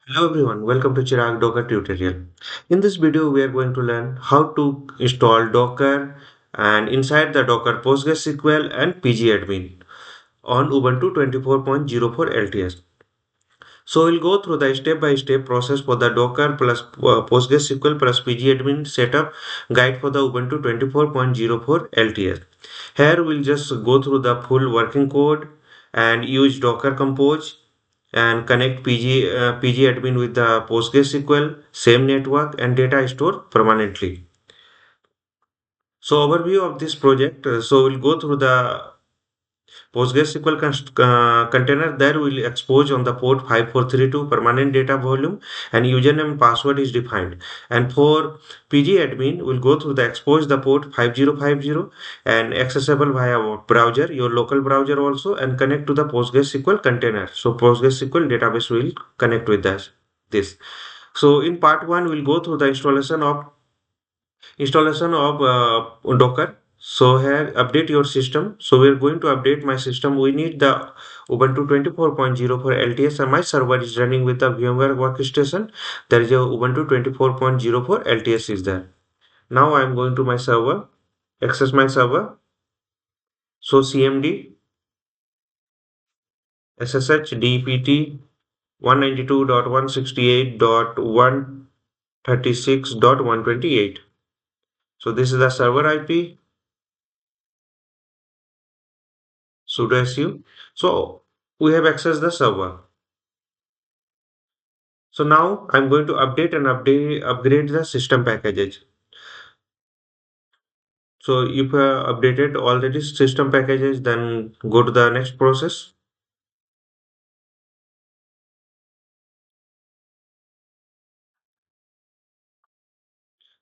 Hello everyone, welcome to Chirag Docker tutorial. In this video, we are going to learn how to install Docker and inside the Docker PostgreSQL and PgAdmin on Ubuntu 24.04 LTS. So we'll go through the step-by-step process for the Docker plus PostgreSQL plus PgAdmin setup guide for the Ubuntu 24.04 LTS. Here we'll just go through the full working code and use Docker Compose and connect PgAdmin with the PostgreSQL, same network and data stored permanently. So overview of this project. So we'll go through the PostgreSQL container there will expose on the port 5432 permanent data volume and username and password is defined. And for PgAdmin, we'll go through the expose the port 5050 and accessible via browser, your local browser also, and connect to the PostgreSQL container. So PostgreSQL database will connect with this. So in part one, we'll go through the installation of Docker. So here update your system. So we're going to update my system. We need the Ubuntu 24.04 LTS and my server is running with the VMware workstation. There is a Ubuntu 24.04 LTS is there. Now I'm going to my server, access my server. So CMD SSH DPT 192.168.136.128. So this is the server IP sudo su. So we have accessed the server. So now I'm going to upgrade the system packages. So if updated already system packages, then go to the next process.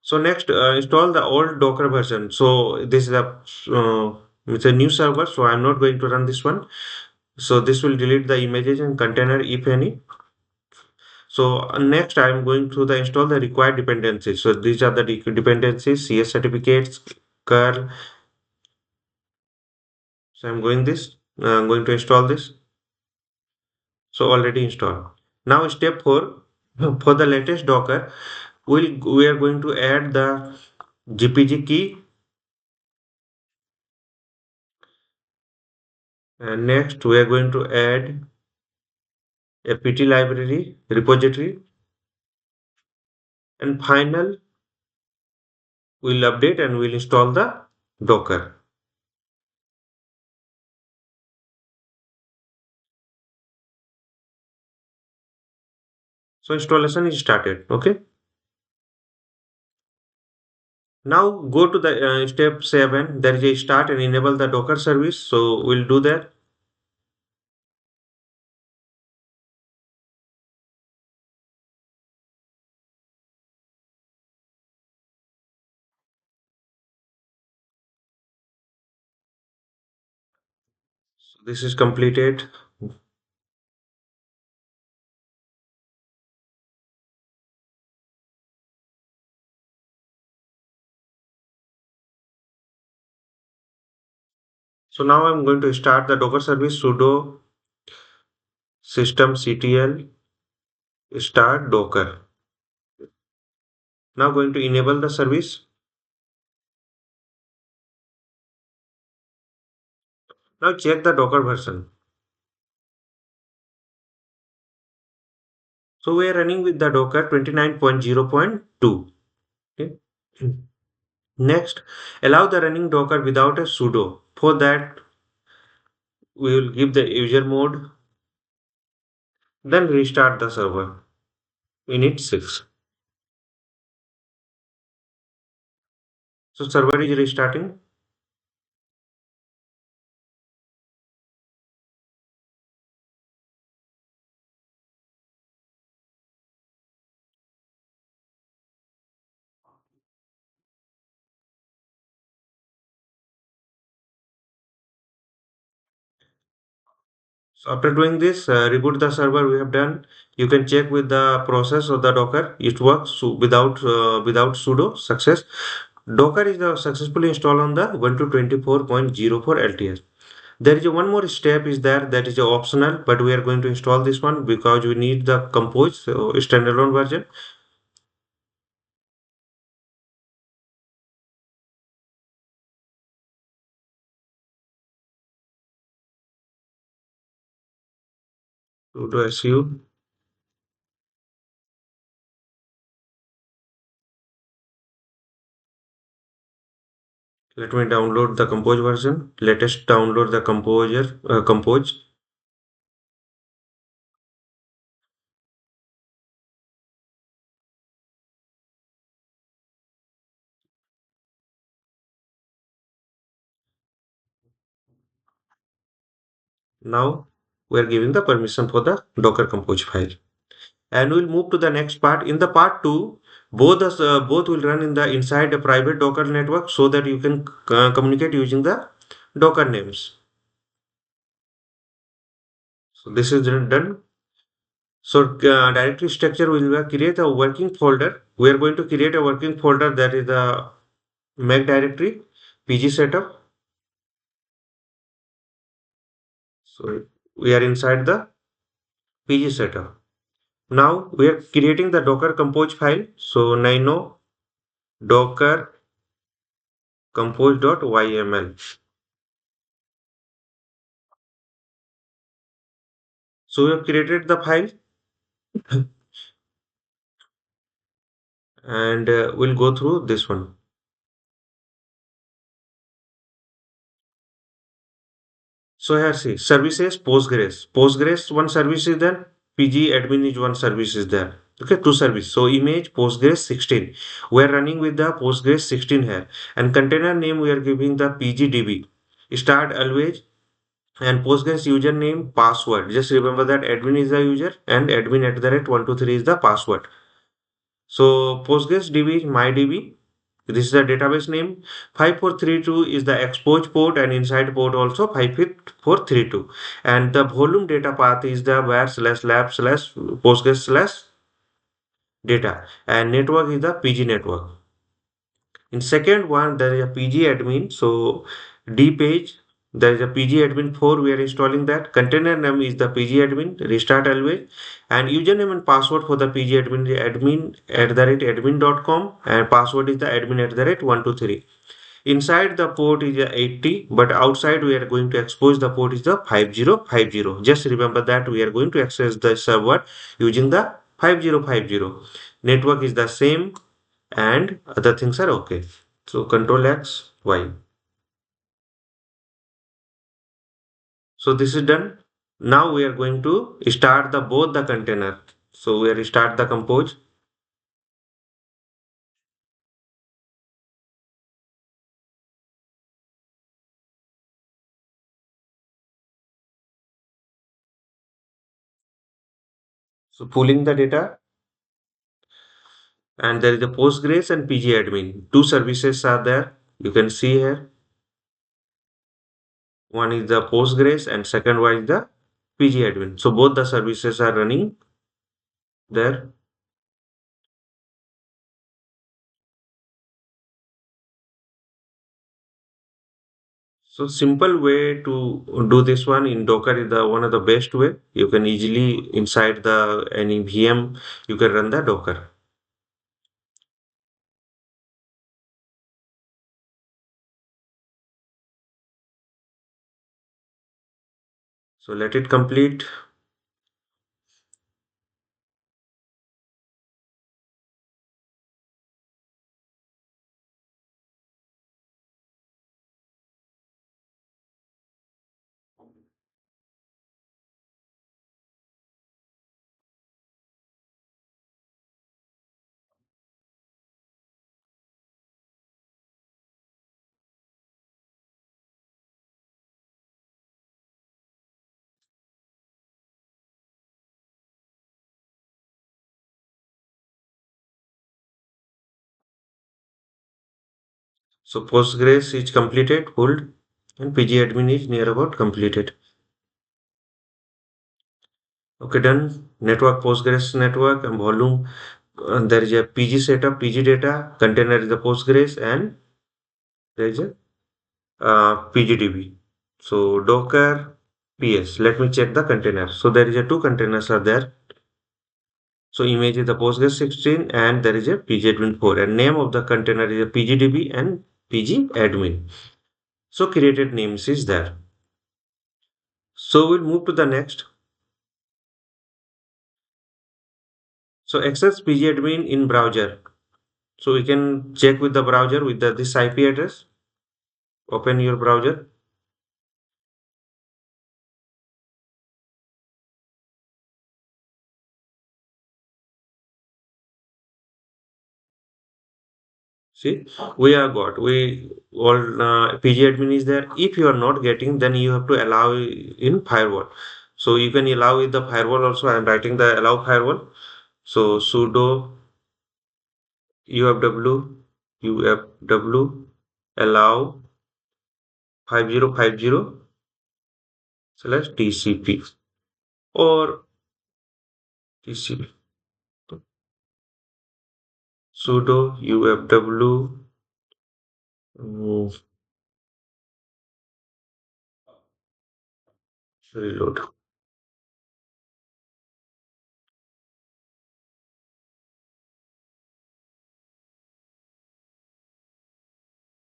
So next install the old Docker version. So this is it's a new server, so I'm not going to run this one. So this will delete the images and container if any. So next I'm going to the install the required dependencies. So these are the dependencies, CS certificates, curl. So I'm going to install this. So already installed. Now step 4, for the latest Docker, we are going to add the GPG key, and next we are going to add a PT library repository, and final we'll update and we'll install the Docker. So installation is started. Okay. Now go to the step 7. There is a start and enable the Docker service. So we'll do that. So this is completed. So now I'm going to start the Docker service sudo systemctl start Docker. Now going to enable the service. Now check the Docker version. So we are running with the Docker 29.0.2. Okay. Next, allow the running Docker without a sudo. For that, we will give the user mode, then restart the server. We need 6. So server is restarting. So after doing this, reboot the server we have done. You can check with the process of the Docker. It works without sudo success. Docker is successfully installed on the Ubuntu 24.04 LTS. There is a one more step is there that is a optional, but we are going to install this one because we need the compose so standalone version. Sudo su. Let me download the compose version. Let us download the compose. Now we are giving the permission for the Docker compose file. And we'll move to the next part. In the part two, both will run in the inside a private Docker network so that you can communicate using the Docker names. So this is done. So directory structure will create a working folder. We are going to create a working folder that is the Mac directory, PG setup. So we are inside the PG setup. Now we are creating the Docker compose file. So nino docker compose.yml. So we have created the file and we'll go through this one. So here see services Postgres. Postgres one service is there. PgAdmin is one service is there. Okay, two service. So image Postgres 16. We are running with the Postgres 16 here. And container name we are giving the PGDB. Start always and Postgres username password. Just remember that admin is the user and admin at the rate 123 is the password. So PostgreSDB is MyDB. This is the database name. 5432 is the export port and inside port also 5432. And the volume data path is the where slash lab slash Postgres slash data. And network is the PG network. In second one, there is a PG admin. So D page, there is a PG admin 4. We are installing that. Container name is the PG admin. Restart always. And username and password for the PG admin is admin at the rate admin.com. And password is the admin at the rate 123. Inside the port is a 80, but outside we are going to expose the port is the 5050. Just remember that we are going to access the server using the 5050. Network is the same and other things are okay. So control X, Y. So this is done. Now we are going to start the both the container. So we are start the compose. So pulling the data and there is a Postgres and PgAdmin. Two services are there. You can see here. One is the Postgres and second one is the PgAdmin. So both the services are running there. So simple way to do this one in Docker is the one of the best way. You can easily inside the any VM you can run the Docker. So let it complete. So Postgres is completed, hold, and PgAdmin is near about completed. Okay, done. Network Postgres network and volume. There is a PG setup, PG data, container is the Postgres, and there is a PGDB. So Docker PS. Let me check the container. So there is a two containers are there. So image is the Postgres 16 and there is a PgAdmin 4 and name of the container is a PGDB and PgAdmin. So created names is there. So we'll move to the next. So access PgAdmin in browser. So we can check with the browser with this IP address. Open your browser. See, we are got we all PgAdmin is there. If you are not getting, then you have to allow in firewall. So you can allow with the firewall also. I am writing the allow firewall. So sudo ufw allow 5050/TCP or TCP. Sudo ufw mm, reload.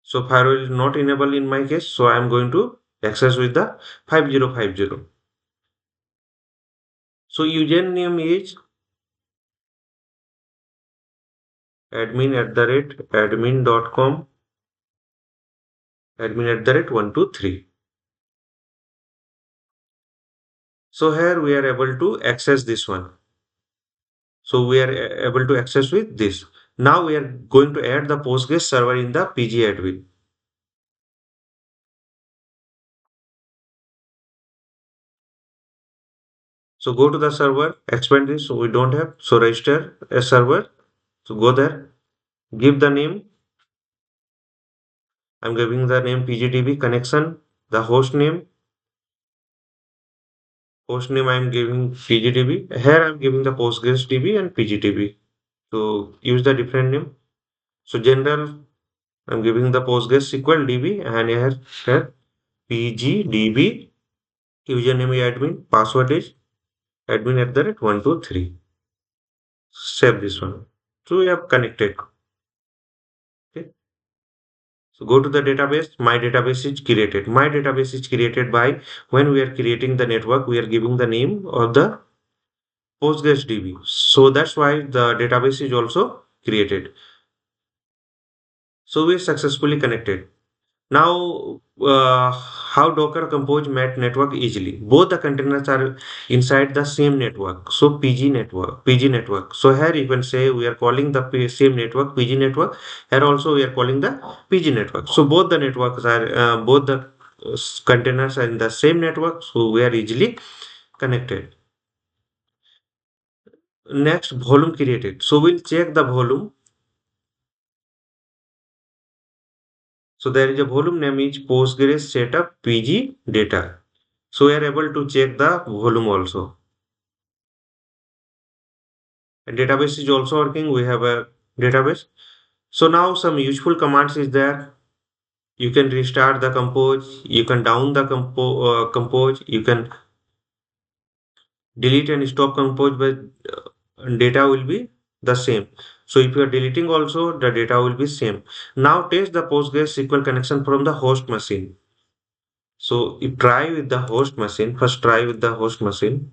So firewall is not enabled in my case, so I am going to access with the 5050. So username is admin@admin.com, admin@123. So here we are able to access this one. So we are able to access with this. Now we are going to add the Postgres server in the PgAdmin. So go to the server, expand this. So we don't have. So register a server. So go there, give the name. I'm giving the name PGDB connection, the host name I'm giving PGDB. Here I'm giving the PostgreSDB and PGDB. So use the different name. So general, I'm giving the PostgreSQL DB and here PGDB. Username is admin, password is admin@123. Save this one. So we have connected. Okay. So go to the database. My database is created. My database is created by when we are creating the network, we are giving the name of the PostgreSDB. So that's why the database is also created. So we successfully connected. Now, how Docker Compose met network easily? Both the containers are inside the same network. So PG network. So here you can say we are calling the same network, PG network. Here also we are calling the PG network. So both the networks are, both the containers are in the same network. So we are easily connected. Next, volume created. So we'll check the volume. So there is a volume name is Postgres setup PG data. So we are able to check the volume also. And database is also working. We have a database. So now some useful commands is there. You can restart the compose. You can down the compose. You can delete and stop compose, but data will be the same. So if you are deleting also, the data will be same. Now test the PostgreSQL connection from the host machine. So you try with the host machine. First try with the host machine.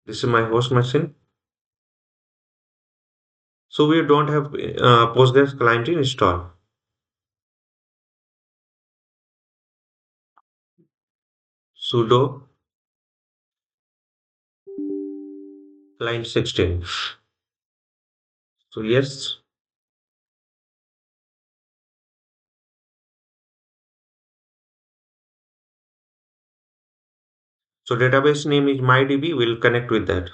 This is my host machine. So we don't have Postgres client installed. Sudo client 16. So yes. So database name is MyDB. We'll connect with that.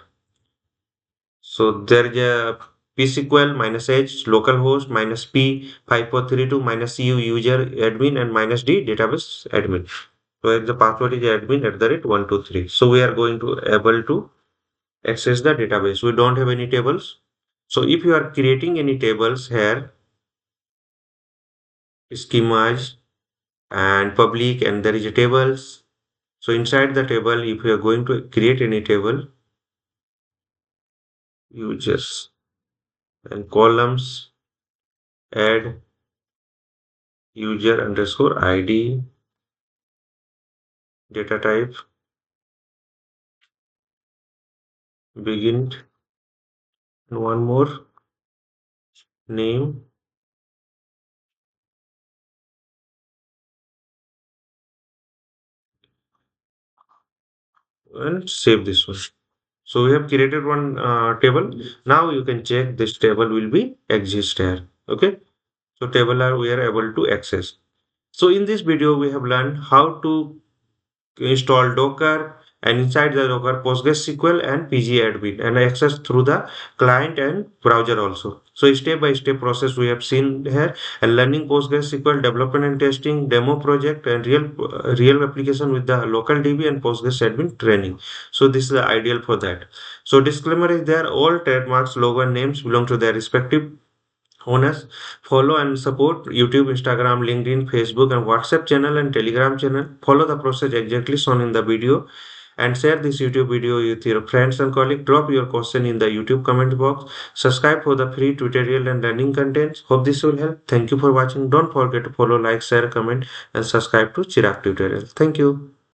So there is a psql minus h localhost minus p 5432 minus u user admin and minus d database admin. So the password is admin@123. So we are going to able to access the database. We don't have any tables. So if you are creating any tables here, schemas, and public, and there is a tables. So inside the table, if you are going to create any table, users and columns, add user underscore ID, data type, begin, and one more name, and save this one. So we have created one table. Now you can check this table will be exist here. Okay. So table are we are able to access. So in this video we have learned how to install Docker, and inside the Docker PostgreSQL and PgAdmin, and access through the client and browser also. So step by step process we have seen here, and learning PostgreSQL development and testing, demo project, and real application with the local DB and PostgreSadmin training. So this is the ideal for that. So disclaimer is there, all trademarks, logo and names belong to their respective owners. Follow and support YouTube, Instagram, LinkedIn, Facebook, and WhatsApp channel and Telegram channel. Follow the process exactly shown in the video, and share this YouTube video with your friends and colleagues. Drop your question in the YouTube comment box. Subscribe for the free tutorial and learning contents. Hope this will help. Thank you for watching. Don't forget to follow, like, share, comment, and subscribe to Chirag Tutorial. Thank you.